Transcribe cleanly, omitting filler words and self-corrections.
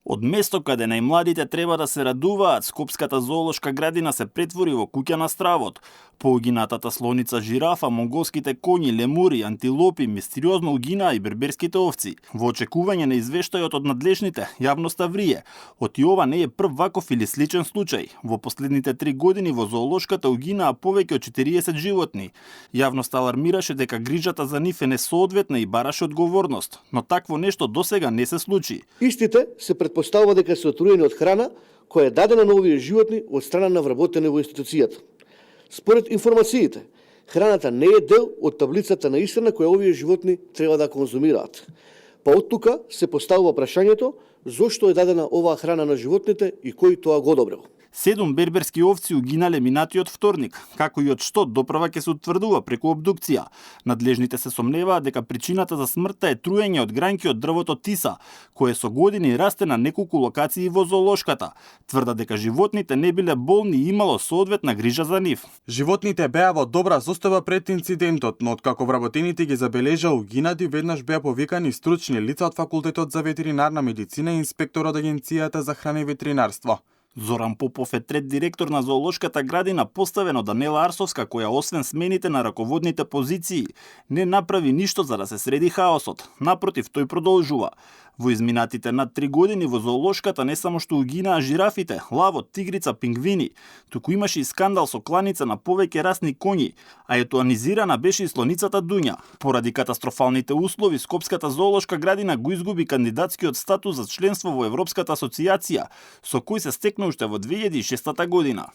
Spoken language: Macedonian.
Од место каде најмладите треба да се радуваат, Скопската зоолошка градина се претвори во куќа на стравот. Поугинатата слоница жирафа, монголските коњи, лемури, антилопи мистериозно угинаа и берберските овци. Во очекување на извештајот од надлежните, јавноста врие. Оти ова не е прв ваков или сличен случај. Во последните 3 години во зоолошката угинаа повеќе од 40 животни. Јавноста алармираше дека грижата за нив е несоодветна и бараше одговорност, но такво нешто досега не се случи. Истите се предпоставува дека се отруени од храна која е дадена на овие животни од страна на вработени во институцијата. Според информациите, храната не е дел од таблицата на исхрана која овие животни треба да конзумираат. Па од тука се поставува прашањето зошто е дадена оваа храна на животните и кој тоа го одобрил. 7 берберски овци угинале минатиот вторник, како и од што допрва ќе се утврдува преку обдукција. Надлежните се сомневаат дека причината за смртта е труење од гранки од дрвото тиса, кое со години расте на неколку локации во зоолошката. Тврда дека животните не биле болни и имало соодветна грижа за нив. Животните беа во добра состојба пред инцидентот, но откако вработените ги забележа угинати, веднаш беа повикани стручни лица од факултетот за ветеринарна медицина и инспектор од Агенцијата за храна и ветеринарство. Зоран Попов е трет директор на зоолошката градина, поставен од Данела Арсовска, која освен смените на раководните позиции, не направи ништо за да се среди хаосот. Напротив, тој продолжува. Во изминатите над 3 години во зоолошката не само што угинаа жирафите, лавот, тигрица, пингвини, туку имаше и скандал со кланица на повеќе расни коњи, а етуанизирана беше и слоницата Дуња. Поради катастрофалните услови, Скопската зоолошка градина го изгуби кандидатскиот статус за членство во Европската асоцијација, со кој се стекна уште во 2006 година.